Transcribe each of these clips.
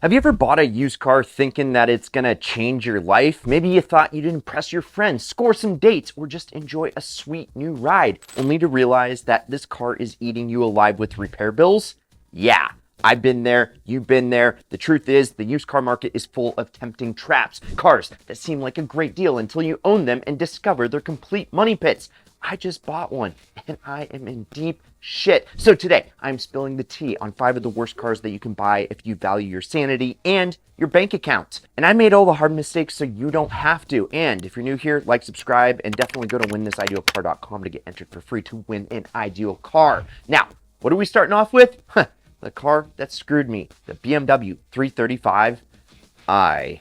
Have you ever bought a used car thinking that it's gonna change your life? Maybe you thought you'd impress your friends, score some dates, or just enjoy a sweet new ride, only to realize that this car is eating you alive with repair bills? Yeah, I've been there, you've been there. The truth is, the used car market is full of tempting traps, cars that seem like a great deal until you own them and discover they're complete money pits. I just bought one and I am in deep shit. So today I'm spilling the tea on 5 of the worst cars that you can buy if you value your sanity and your bank account. And I made all the hard mistakes so you don't have to. And if you're new here, like, subscribe, and definitely go to winthisIdealCar.com to get entered for free to win an ideal car. Now, what are we starting off with? The car that screwed me, the BMW 335i.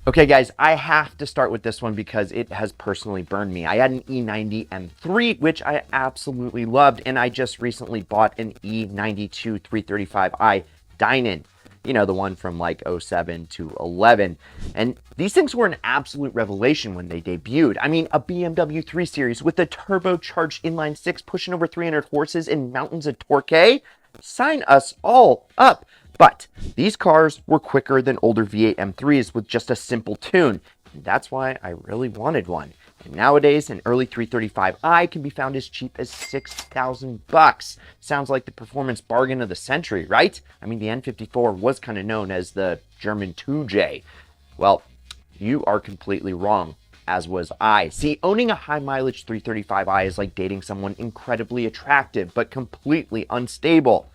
Okay guys, I have to start with this one because it has personally burned me. I had an E90 M3, which I absolutely loved, and I just recently bought an E92 335i Dynan. You know, the one from like 07 to 11. And these things were an absolute revelation when they debuted. I mean, a BMW 3 Series with a turbocharged inline 6 pushing over 300 horses and mountains of torque. Sign us all up. But these cars were quicker than older V8 M3s with just a simple tune. And that's why I really wanted one. And nowadays, an early 335i can be found as cheap as $6,000. Sounds like the performance bargain of the century, right? I mean, the N54 was kind of known as the German 2J. Well, you are completely wrong, as was I. See, owning a high mileage 335i is like dating someone incredibly attractive, but completely unstable.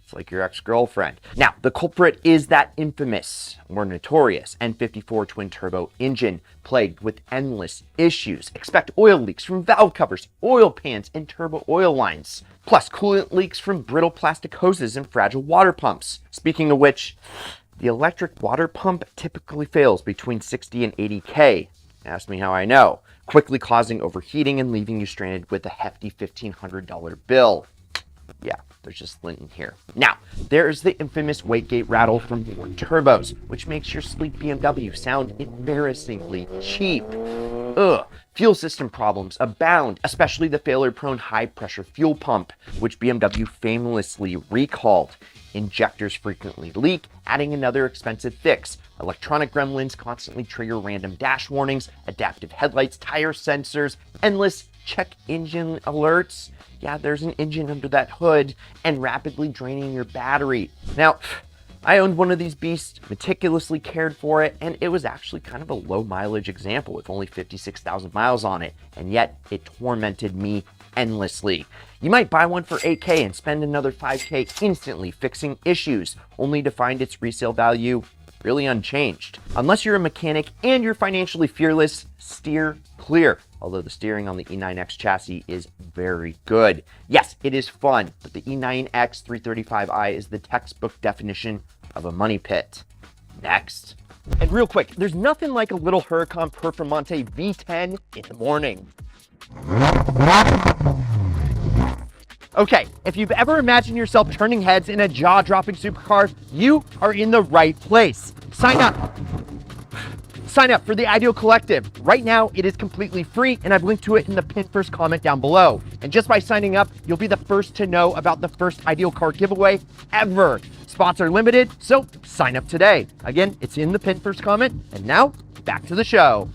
It's like your ex-girlfriend. Now, the culprit is that infamous, or notorious, N54 twin-turbo engine plagued with endless issues. Expect oil leaks from valve covers, oil pans, and turbo oil lines. Plus, coolant leaks from brittle plastic hoses and fragile water pumps. Speaking of which, the electric water pump typically fails between 60 and 80K. Ask me how I know. Quickly causing overheating and leaving you stranded with a hefty $1,500 bill. Yeah, there's just lint in here. Now, there's the infamous wastegate rattle from Ford turbos, which makes your sleek BMW sound embarrassingly cheap. Ugh. Fuel system problems abound, especially the failure-prone high-pressure fuel pump, which BMW famously recalled. Injectors frequently leak, adding another expensive fix. Electronic gremlins constantly trigger random dash warnings, adaptive headlights, tire sensors, endless check engine alerts. Yeah, there's an engine under that hood, and rapidly draining your battery. Now, I owned one of these beasts, meticulously cared for it, and it was actually kind of a low mileage example with only 56,000 miles on it, and yet it tormented me endlessly. You might buy one for 8K and spend another 5K instantly fixing issues, only to find its resale value really unchanged. Unless you're a mechanic and you're financially fearless, steer clear. Although the steering on the E9X chassis is very good. Yes, it is fun, but the E9X 335i is the textbook definition of a money pit. Next. And real quick, there's nothing like a little Huracan Performante V10 in the morning. Okay, if you've ever imagined yourself turning heads in a jaw-dropping supercar, you are in the right place. Sign up. Sign up for the Ideal Collective. Right now, it is completely free, and I've linked to it in the pinned first comment down below. And just by signing up, you'll be the first to know about the first Ideal car giveaway ever. Spots are limited, so sign up today. Again, it's in the pinned first comment. And now, back to the show.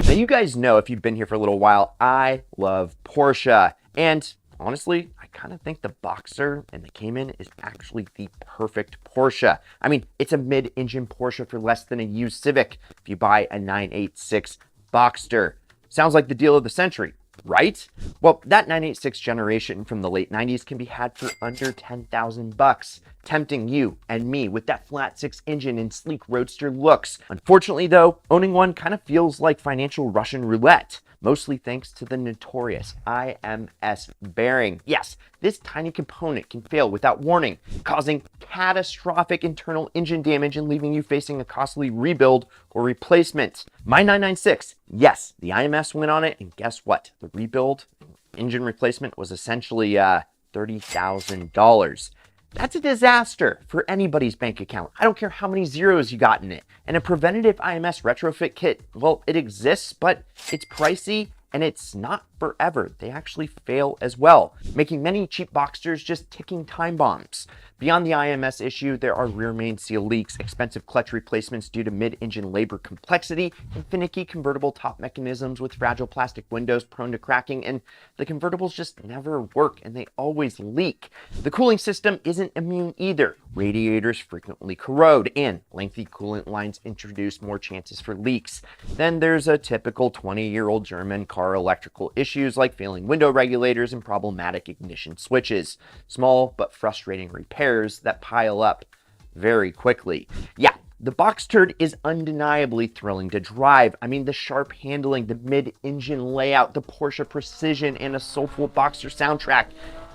Now, you guys know, if you've been here for a little while, I love Porsche. And honestly, I kind of think the Boxster and the Cayman is actually the perfect Porsche. I mean, it's a mid-engine Porsche for less than a used Civic if you buy a 986 Boxster. Sounds like the deal of the century, right? Well, that 986 generation from the late 90s can be had for under $10,000, tempting you and me with that flat 6 engine and sleek roadster looks. Unfortunately though, owning one kind of feels like financial Russian roulette, mostly thanks to the notorious IMS bearing. Yes, this tiny component can fail without warning, causing catastrophic internal engine damage and leaving you facing a costly rebuild or replacement. My 996, yes, the IMS went on it, and guess what? The rebuild, engine replacement was essentially $30,000. That's a disaster for anybody's bank account. I don't care how many zeros you got in it. And a preventative IMS retrofit kit, well, it exists, but it's pricey and it's not forever. They actually fail as well, making many cheap Boxsters just ticking time bombs. Beyond the IMS issue, there are rear main seal leaks, expensive clutch replacements due to mid-engine labor complexity, and finicky convertible top mechanisms with fragile plastic windows prone to cracking, and the convertibles just never work and they always leak. The cooling system isn't immune either. Radiators frequently corrode, and lengthy coolant lines introduce more chances for leaks. Then there's a typical 20-year-old German car electrical issues like failing window regulators and problematic ignition switches. Small but frustrating repairs that pile up very quickly. Yeah, the Boxster is undeniably thrilling to drive. I mean, the sharp handling, the mid-engine layout, the Porsche precision, and a soulful Boxster soundtrack.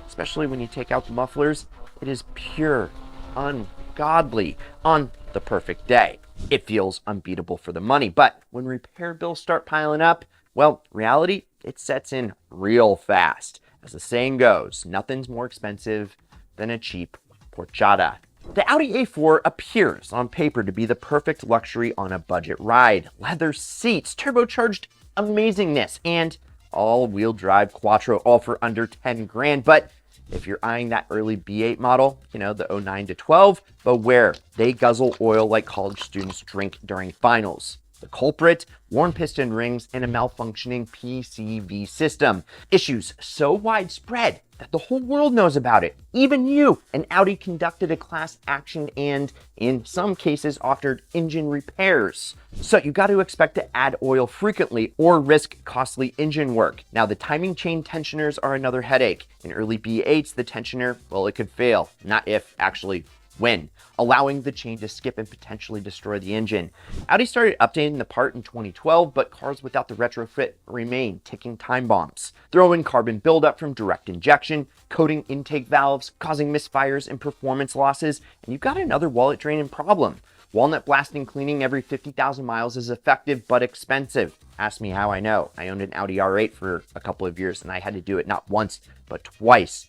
Especially when you take out the mufflers, it is pure, ungodly on the perfect day. It feels unbeatable for the money, but when repair bills start piling up, well, reality, it sets in real fast. As the saying goes, nothing's more expensive than a cheap horchata. The Audi A4 appears on paper to be the perfect luxury on a budget ride. Leather seats, turbocharged amazingness, and all-wheel drive quattro, all for under 10 grand. But if you're eyeing that early B8 model, you know, the 09 to 12, beware, they guzzle oil like college students drink during finals. The culprit, worn piston rings, and a malfunctioning PCV system. Issues so widespread that the whole world knows about it. Even you. And Audi conducted a class action and, in some cases, offered engine repairs. So you got to expect to add oil frequently or risk costly engine work. Now, the timing chain tensioners are another headache. In early B8s, the tensioner, well, it could fail. Not if, actually when, allowing the chain to skip and potentially destroy the engine. Audi started updating the part in 2012, but cars without the retrofit remain ticking time bombs. Throw in carbon buildup from direct injection, coating intake valves, causing misfires and performance losses, and you've got another wallet draining problem. Walnut blasting cleaning every 50,000 miles is effective but expensive. Ask me how I know. I owned an Audi R8 for a couple of years and I had to do it not once, but twice.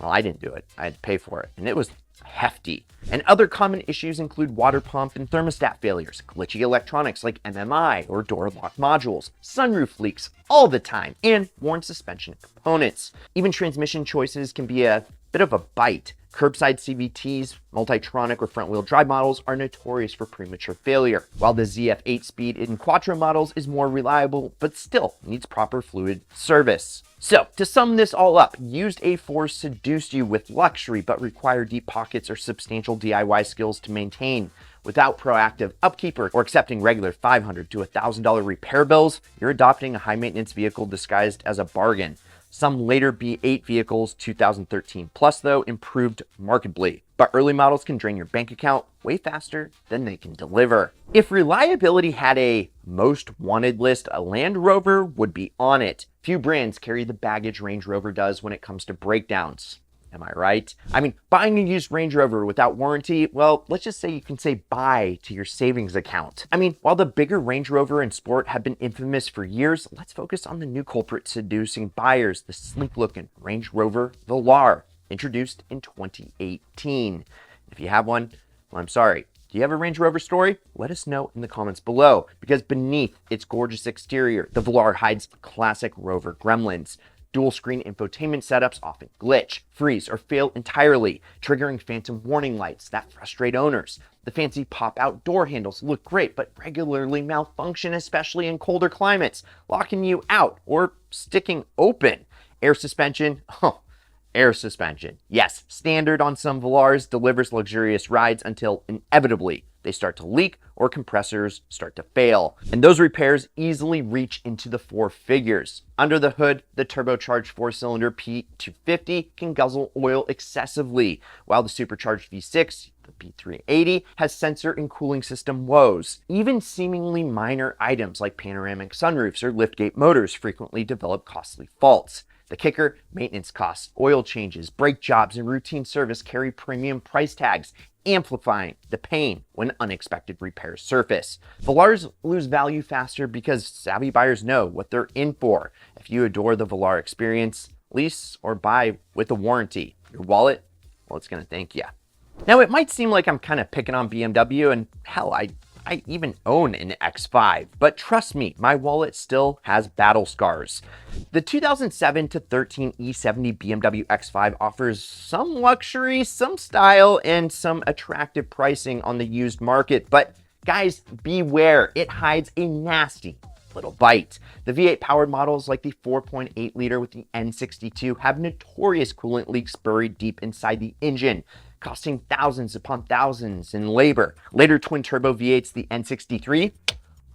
Well, I didn't do it. I had to pay for it, and it was hefty. And other common issues include water pump and thermostat failures, glitchy electronics like MMI or door lock modules, sunroof leaks all the time, and worn suspension components. Even transmission choices can be a bit of a bite. Curbside CVTs, Multitronic or front-wheel drive models are notorious for premature failure, while the ZF 8-speed in Quattro models is more reliable, but still needs proper fluid service. So, to sum this all up, used A4s seduce you with luxury, but require deep pockets or substantial DIY skills to maintain. Without proactive upkeep or accepting regular $500 to $1,000 repair bills, you're adopting a high-maintenance vehicle disguised as a bargain. Some later B8 vehicles, 2013 plus though, improved markedly, but early models can drain your bank account way faster than they can deliver. If reliability had a most wanted list, a Land Rover would be on it. Few brands carry the baggage Range Rover does when it comes to breakdowns. Am I right? I mean, buying a used Range Rover without warranty, well, let's just say you can say bye to your savings account. I mean, while the bigger Range Rover and Sport have been infamous for years, let's focus on the new culprit seducing buyers, the sleek-looking Range Rover Velar, introduced in 2018. If you have one, well, I'm sorry. Do you have a Range Rover story? Let us know in the comments below, because beneath its gorgeous exterior, the Velar hides classic Rover gremlins. Dual screen infotainment setups often glitch, freeze, or fail entirely, triggering phantom warning lights that frustrate owners. The fancy pop-out door handles look great, but regularly malfunction, especially in colder climates, locking you out or sticking open. Air suspension, air suspension. Yes, standard on some Velars, delivers luxurious rides until inevitably they start to leak or compressors start to fail. And those repairs easily reach into the four figures. Under the hood, the turbocharged four-cylinder P250 can guzzle oil excessively, while the supercharged V6, the P380, has sensor and cooling system woes. Even seemingly minor items like panoramic sunroofs or liftgate motors frequently develop costly faults. The kicker, maintenance costs, oil changes, brake jobs, and routine service carry premium price tags, amplifying the pain when unexpected repairs surface. Velars lose value faster because savvy buyers know what they're in for. If you adore the Velar experience, lease or buy with a warranty. Your wallet, well, it's going to thank you. Now, it might seem like I'm kind of picking on BMW, and hell, I I even own an X5, but trust me, my wallet still has battle scars. The 2007 to 13 E70 BMW X5 offers some luxury, some style, and some attractive pricing on the used market, but guys, beware, it hides a nasty little bite. The V8 powered models like the 4.8 liter with the N62 have notorious coolant leaks buried deep inside the engine, costing thousands upon thousands in labor. Later twin turbo V8s, the N63,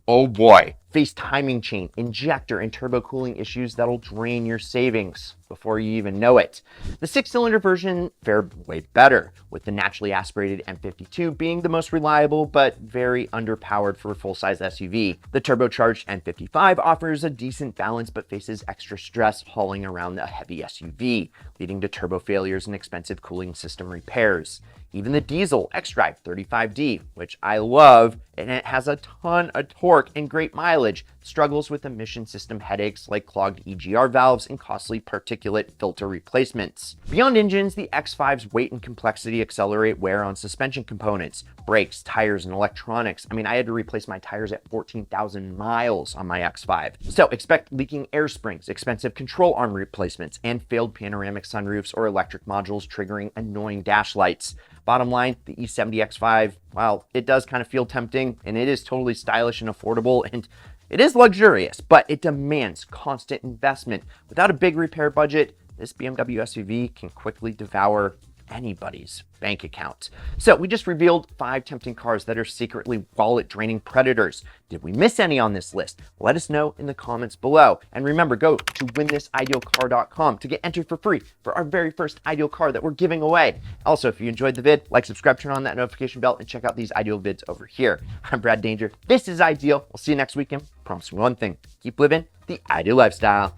oh boy, face timing chain, injector, and turbo cooling issues that'll drain your savings before you even know it. The 6-cylinder version fared way better, with the naturally aspirated M52 being the most reliable but very underpowered for a full-size SUV. The turbocharged N55 offers a decent balance but faces extra stress hauling around a heavy SUV, leading to turbo failures and expensive cooling system repairs. Even the diesel xDrive 35D, which I love, and it has a ton of torque and great mileage, struggles with emission system headaches like clogged EGR valves and costly particulate filter replacements. Beyond engines, the X5's weight and complexity accelerate wear on suspension components, brakes, tires, and electronics. I mean, I had to replace my tires at 14,000 miles on my X5. So expect leaking air springs, expensive control arm replacements, and failed panoramic sunroofs or electric modules triggering annoying dash lights. Bottom line, the E70 X5, well, it does kind of feel tempting, and it is totally stylish and affordable, and it is luxurious, but it demands constant investment. Without a big repair budget, this BMW SUV can quickly devour anybody's bank account. So we just revealed 5 tempting cars that are secretly wallet draining predators. Did we miss any on this list? Let us know in the comments below. And remember, go to winthisIdealcar.com to get entered for free for our very first Ideal car that we're giving away. Also, if you enjoyed the vid, like, subscribe, turn on that notification bell, and check out these Ideal vids over here. I'm Brad Danger. This is Ideal. We'll see you next weekend. Promise you one thing, keep living the Ideal lifestyle.